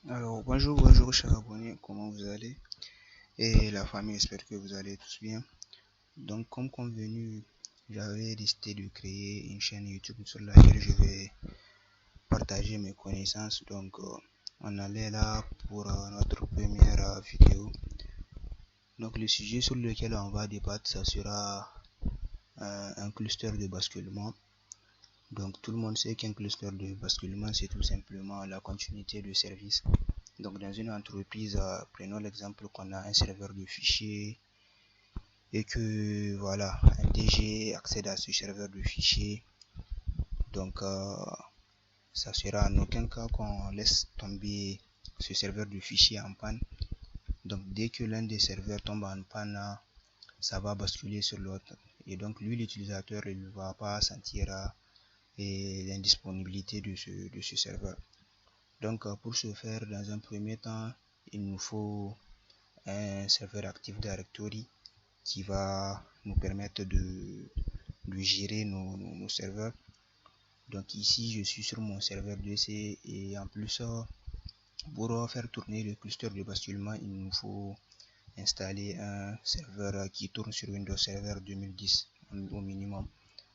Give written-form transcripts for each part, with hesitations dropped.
Alors, bonjour chers abonnés, comment vous allez? Et la famille, j'espère que vous allez tous bien. Donc, comme convenu, j'avais décidé de créer une chaîne YouTube sur laquelle je vais partager mes connaissances. Donc, on allait là pour notre première vidéo. Donc, le sujet sur lequel on va débattre, ça sera un cluster de basculement. Donc, tout le monde sait qu'un cluster de basculement, c'est tout simplement la continuité de service. Donc dans une entreprise, prenons l'exemple qu'on a un serveur de fichiers et que voilà, un DG accède à ce serveur de fichiers. Donc ça sera en aucun cas qu'on laisse tomber ce serveur de fichiers en panne. Donc dès que l'un des serveurs tombe en panne, ça va basculer sur l'autre. Et donc lui, l'utilisateur, il ne va pas sentir l'indisponibilité de ce serveur. Donc pour ce faire, dans un premier temps, il nous faut un serveur Active Directory qui va nous permettre de gérer nos serveurs. Donc ici, je suis sur mon serveur 2C et en plus, pour faire tourner le cluster de basculement, il nous faut installer un serveur qui tourne sur Windows Server 2010 au minimum.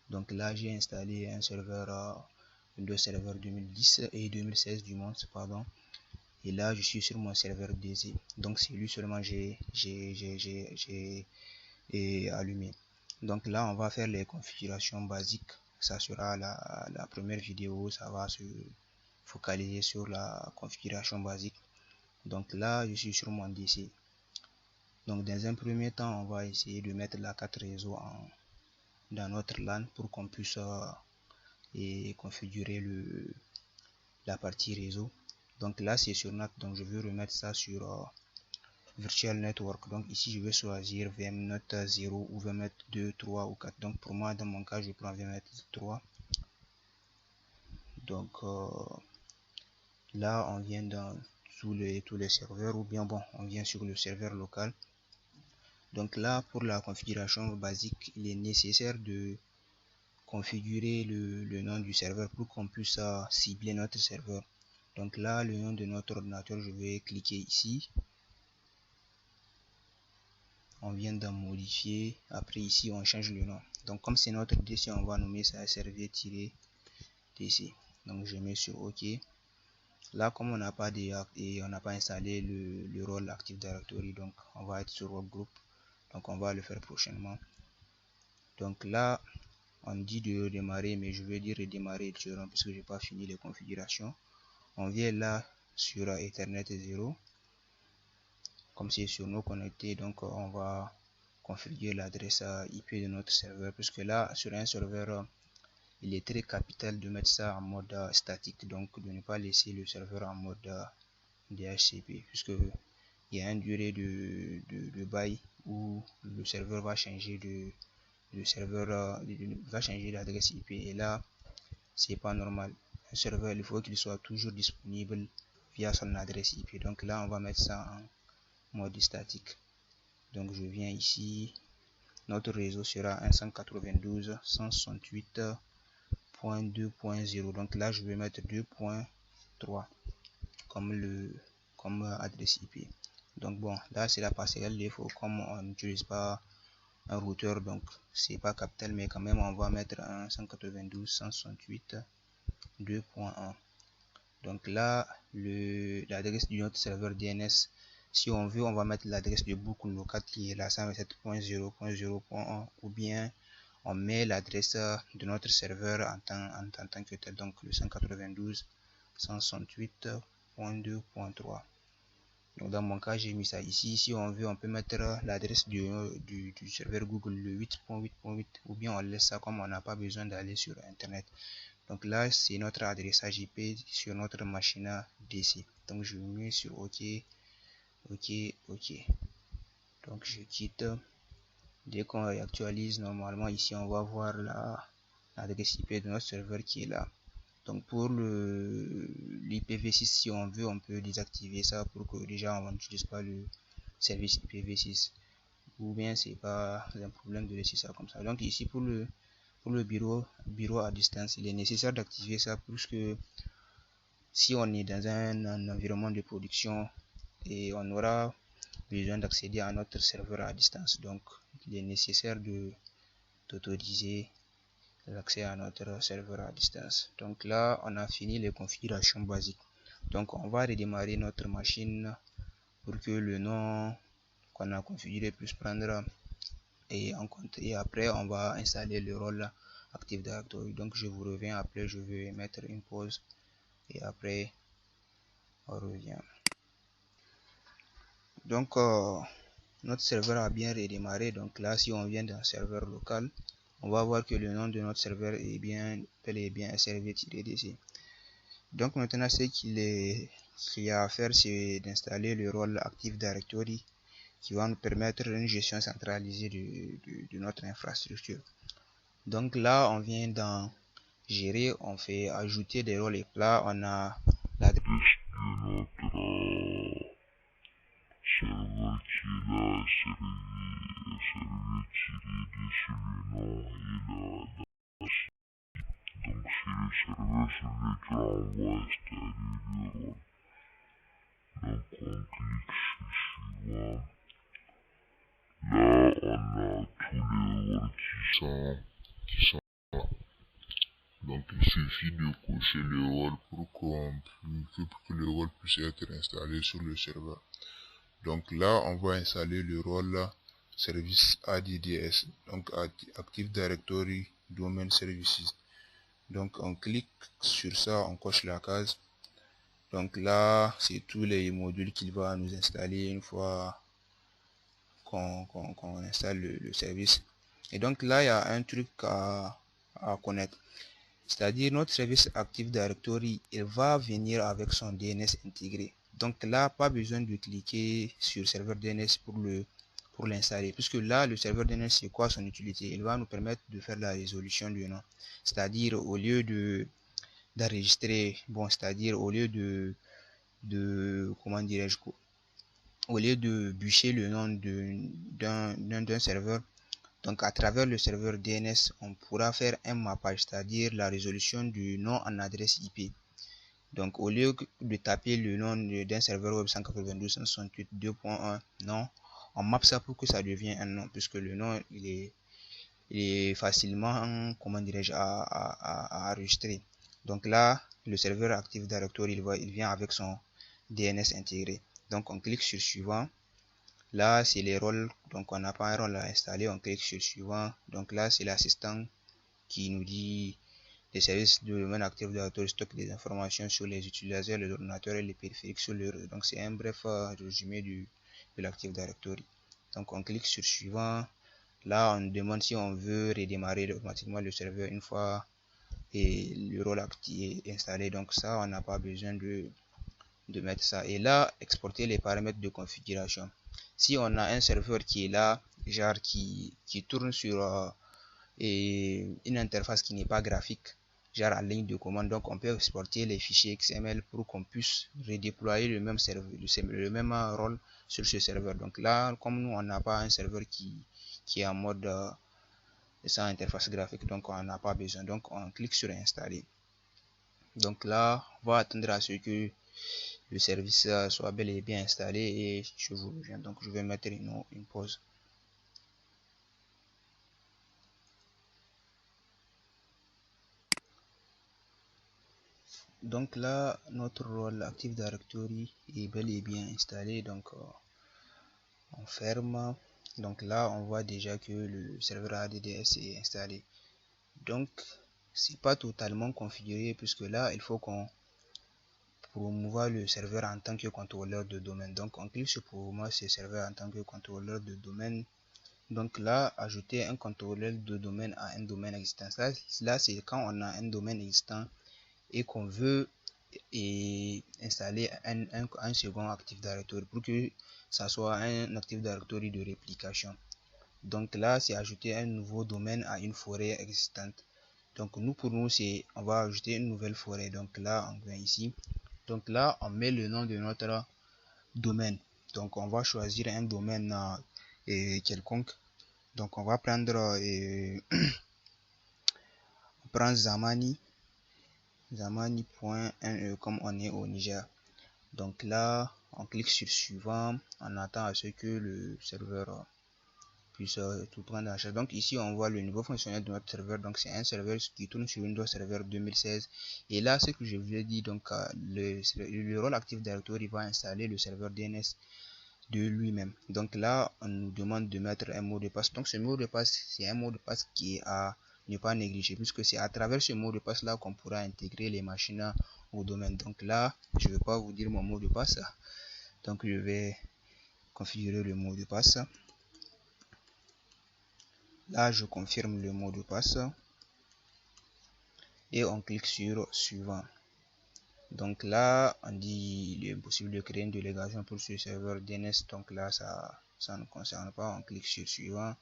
Donc là, j'ai installé un serveur Windows Server 2010 et 2016 du moins, pardon. Et là, je suis sur mon serveur DC. Donc c'est lui seulement j'ai allumé. Donc là, on va faire les configurations basiques. Ça sera la première vidéo. Ça va se focaliser sur la configuration basique. Donc là, je suis sur mon DC. Donc dans un premier temps, on va essayer de mettre la carte réseau dans notre LAN pour qu'on puisse configurer la partie réseau. Donc là, c'est sur NAT. Donc je vais remettre ça sur Virtual Network. Donc ici, je vais choisir VMNet 0 ou VMNet 2, 3 ou 4. Donc pour moi, dans mon cas, je prends VMNet 3. Donc là, on vient dans tous les serveurs ou bien bon, on vient sur le serveur local. Donc là, pour la configuration basique, il est nécessaire de configurer le nom du serveur pour qu'on puisse cibler notre serveur. Donc là, le nom de notre ordinateur, je vais cliquer ici. On vient d'en modifier. Après ici, on change le nom. Donc comme c'est notre DC, on va nommer ça servier-dc. Donc je mets sur OK. Là, comme on n'a pas installé le rôle Active Directory, donc on va être sur Workgroup. Donc on va le faire prochainement. Donc là, on dit de redémarrer, mais je vais dire redémarrer parce que j'ai pas fini les configurations. On vient là sur Ethernet 0. Comme c'est sur nos connectés, donc on va configurer l'adresse IP de notre serveur, puisque là sur un serveur il est très capital de mettre ça en mode statique, donc de ne pas laisser le serveur en mode DHCP, puisque il y a une durée de bail où le serveur va changer va changer d'adresse IP, et là c'est pas normal. Un serveur, il faut qu'il soit toujours disponible via son adresse IP. Donc là on va mettre ça en mode statique. Donc je viens ici, notre réseau sera 192.168.2.0. donc là je vais mettre 2.3 comme adresse IP. Donc bon, là c'est la passerelle défaut, comme on n'utilise pas un routeur, donc c'est pas capital, mais quand même on va mettre un 192.168.2.1. donc là l'adresse de notre serveur DNS, si on veut, on va mettre l'adresse de boucle locale qui est la 127.0.0.1, ou bien on met l'adresse de notre serveur en tant que tel, donc le 192.168.2.3. Donc dans mon cas, j'ai mis ça ici. Si on veut, on peut mettre l'adresse du serveur Google, le 8.8.8, ou bien on laisse ça comme on n'a pas besoin d'aller sur Internet. Donc là, c'est notre adressage IP sur notre machine DC. Donc je mets sur OK, OK, OK. Donc je quitte. Dès qu'on réactualise, normalement ici on va voir l'adresse IP de notre serveur qui est là. Donc pour l'IPv6, si on veut, on peut désactiver ça pour que déjà on n'utilise pas le service IPv6. Ou bien c'est pas un problème de laisser ça comme ça. Donc ici pour le, bureau à distance, il est nécessaire d'activer ça puisque si on est dans un environnement de production et on aura besoin d'accéder à notre serveur à distance, donc il est nécessaire d'autoriser l'accès à notre serveur à distance. Donc là, on a fini les configurations basiques. Donc on va redémarrer notre machine pour que le nom qu'on a configuré puisse prendre en compte. Et après, on va installer le rôle Active Directory. Donc je vous reviens après, je vais mettre une pause et après on revient. Donc notre serveur a bien redémarré. Donc là, si on vient d'un serveur local, on va voir que le nom de notre serveur est bien bel et bien srv-dc. Donc maintenant, ce qu'il y a à faire, c'est d'installer le rôle Active Directory qui va nous permettre une gestion centralisée de notre infrastructure. Donc là, on vient dans gérer, on fait ajouter des rôles et plats, on a l'adresse de notre serveur qui est là, serveur-dc le nom et donc c'est le serveur sur lequel on va installer le rôle. Donc on clique sur suivant. Là on a tous les rôles qui sont là. Donc il suffit de cocher le rôle pour que le rôle puisse être installé sur le serveur. Donc là on va installer le rôle service ADDS, donc Active Directory Domain Services. Donc on clique sur ça, on coche la case. Donc là c'est tous les modules qu'il va nous installer une fois qu'on installe le service. Et donc là il y a un truc à connaître, c'est-à-dire notre service Active Directory, il va venir avec son DNS intégré. Donc là pas besoin de cliquer sur serveur DNS pour l'installer, puisque là le serveur DNS, c'est quoi son utilité? Il va nous permettre de faire la résolution du nom, c'est-à-dire au lieu d'enregistrer, bon, c'est-à-dire au lieu de comment dirais-je, au lieu de bûcher le nom d'un serveur, donc à travers le serveur DNS, on pourra faire un mappage, c'est-à-dire la résolution du nom en adresse IP. Donc au lieu de taper le nom d'un serveur web 192.168.2.1, non, on mappe ça pour que ça devienne un nom, puisque le nom il est facilement, comment dirais-je, à enregistrer. Donc là, le serveur Active Directory, il vient avec son DNS intégré. Donc on clique sur suivant. Là, c'est les rôles. Donc on n'a pas un rôle à installer. On clique sur suivant. Donc là, c'est l'assistant qui nous dit les services de domaine Active Directory stockent des informations sur les utilisateurs, les ordinateurs et les périphériques sur le réseau. Donc c'est un bref résumé de l'Active Directory. Donc on clique sur suivant. Là, on demande si on veut redémarrer automatiquement le serveur une fois et le rôle actif est installé. Donc ça, on n'a pas besoin de mettre ça. Et là, exporter les paramètres de configuration. Si on a un serveur qui est là, genre qui tourne sur une interface qui n'est pas graphique, genre en ligne de commande, donc on peut exporter les fichiers XML pour qu'on puisse redéployer le même serveur, le même rôle sur ce serveur. Donc là, comme nous on n'a pas un serveur qui est en mode sans interface graphique, donc on n'a pas besoin. Donc on clique sur installer. Donc là, on va attendre à ce que le service soit bel et bien installé et je vous reviens. Donc je vais mettre une pause. Donc là, notre rôle Active Directory est bel et bien installé. Donc on ferme. Donc là, on voit déjà que le serveur ADDS est installé. Donc c'est pas totalement configuré puisque là, il faut qu'on promouvoir le serveur en tant que contrôleur de domaine. Donc on clique sur promouvoir ce serveur en tant que contrôleur de domaine. Donc là, ajouter un contrôleur de domaine à un domaine existant. Là c'est quand on a un domaine existant et qu'on veut installer un second Active Directory pour que ça soit un Active Directory de réplication. Donc là, c'est ajouter un nouveau domaine à une forêt existante. Donc nous, pour nous, on va ajouter une nouvelle forêt. Donc là, on vient ici. Donc là, on met le nom de notre domaine. Donc on va choisir un domaine quelconque. Donc on va prendre, prendre Zamani. zamani.1e comme on est au Niger. Donc là, on clique sur suivant, on attend à ce que le serveur puisse tout prendre en charge. Donc ici, on voit le niveau fonctionnel de notre serveur. Donc c'est un serveur qui tourne sur Windows Server 2016. Et là, ce que je vous ai dit, donc le rôle Active Directory va installer le serveur DNS de lui-même. Donc là, on nous demande de mettre un mot de passe. Donc ce mot de passe, c'est un mot de passe qui est à ne pas négliger, puisque c'est à travers ce mot de passe là qu'on pourra intégrer les machines au domaine. Donc là, je ne vais pas vous dire mon mot de passe. Donc je vais configurer le mot de passe. Là, je confirme le mot de passe et on clique sur suivant. Donc là, on dit il est possible de créer une délégation pour ce serveur DNS. Donc là, ça ne concerne pas. On clique sur suivant.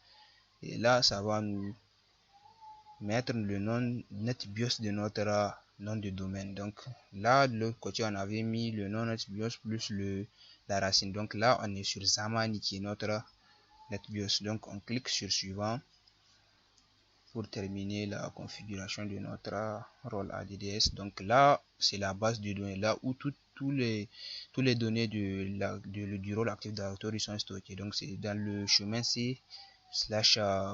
Et là, ça va nous mettre le nom NetBIOS de notre nom de domaine. Donc là, de l'autre côté, on avait mis le nom NetBIOS plus la racine. Donc là, on est sur Zamani qui est notre NetBIOS. Donc on clique sur suivant pour terminer la configuration de notre rôle ADDS. Donc là, c'est la base de données, là où tous les données du rôle Active Directory sont stockées. Donc c'est dans le chemin C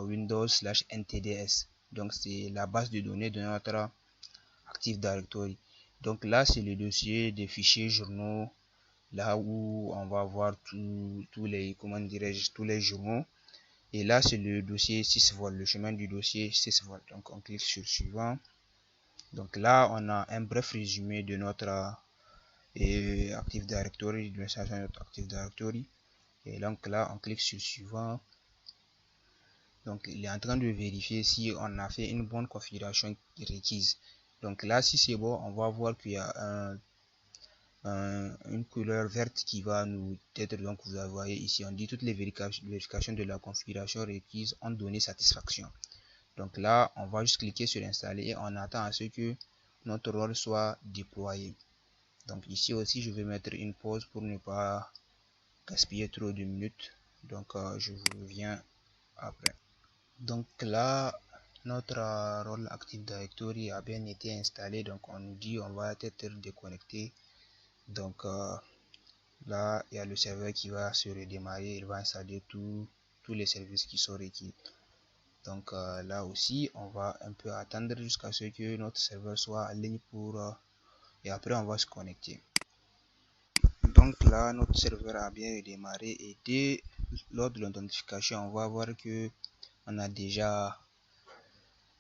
/Windows/NTDS. Donc c'est la base de données de notre Active Directory. Donc là, c'est le dossier des fichiers journaux, là où on va voir tous les, comment dirais-je, tous les journaux. Et là, c'est le dossier 6 volts, le chemin du dossier 6 volts. Donc, on clique sur suivant. Donc là, on a un bref résumé de notre Active Directory, de l'installation de notre Active Directory. Et donc là, on clique sur suivant. Donc, il est en train de vérifier si on a fait une bonne configuration requise. Donc là, si c'est bon, on va voir qu'il y a une couleur verte qui va nous être, donc vous voyez ici on dit toutes les vérifications de la configuration requise ont donné satisfaction. Donc là on va juste cliquer sur installer et on attend à ce que notre rôle soit déployé. Donc ici aussi je vais mettre une pause pour ne pas gaspiller trop de minutes. Donc je vous reviens après. Donc là notre rôle Active Directory a bien été installé. Donc on nous dit on va être déconnecté. Donc là, il y a le serveur qui va se redémarrer, il va installer tous les services qui sont requis. Donc là aussi, on va un peu attendre jusqu'à ce que notre serveur soit en ligne et après on va se connecter. Donc là, notre serveur a bien redémarré et lors de l'authentification, on va voir que on a déjà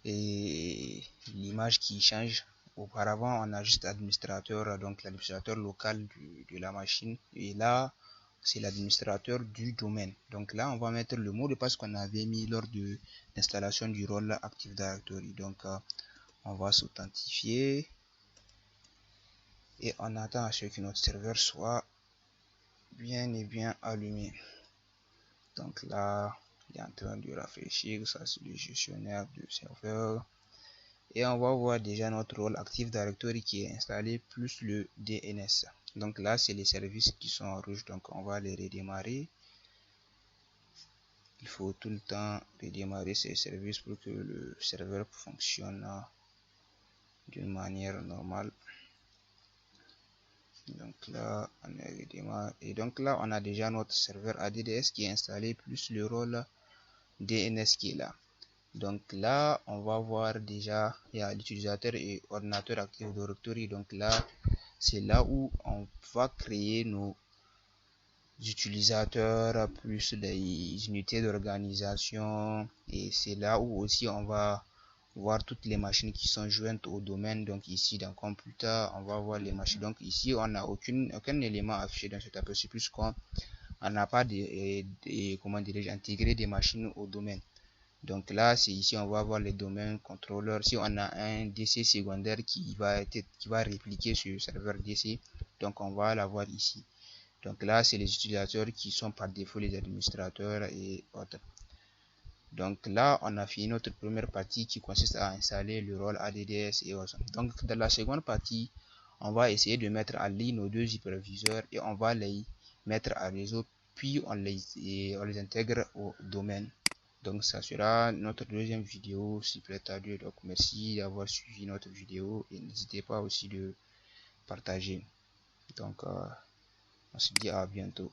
l'image qui change. Auparavant, on a juste administrateur, donc l'administrateur local de la machine. Et là, c'est l'administrateur du domaine. Donc là, on va mettre le mot de passe qu'on avait mis lors de l'installation du rôle Active Directory. Donc, on va s'authentifier et on attend à ce que notre serveur soit bien et bien allumé. Donc là, il est en train de rafraîchir. Ça, c'est le gestionnaire du serveur. Et on va voir déjà notre rôle Active Directory qui est installé plus le DNS. Donc là, c'est les services qui sont en rouge. Donc on va les redémarrer. Il faut tout le temps redémarrer ces services pour que le serveur fonctionne d'une manière normale. Donc là, on redémarre. Et donc là, on a déjà notre serveur ADDS qui est installé plus le rôle DNS qui est là. Donc là, on va voir déjà, il y a l'utilisateur et ordinateur Active Directory. Donc là, c'est là où on va créer nos utilisateurs plus les unités d'organisation. Et c'est là où aussi on va voir toutes les machines qui sont jointes au domaine. Donc ici, dans Computer, on va voir les machines. Donc ici, on n'a aucun élément affiché dans cet aperçu puisqu'on n'a pas comment dirais-je, intégré des machines au domaine. Donc là, c'est ici on va voir les domaines contrôleurs. Si on a un DC secondaire qui va répliquer sur le serveur DC, donc on va l'avoir ici. Donc là, c'est les utilisateurs qui sont par défaut les administrateurs et autres. Donc là, on a fini notre première partie qui consiste à installer le rôle ADDS et autres. Donc dans la seconde partie, on va essayer de mettre en ligne nos deux hyperviseurs et on va les mettre à réseau, puis on les intègre au domaine. Donc ça sera notre deuxième vidéo si plaît à Dieu. Donc merci d'avoir suivi notre vidéo et n'hésitez pas aussi de partager. Donc on se dit à bientôt.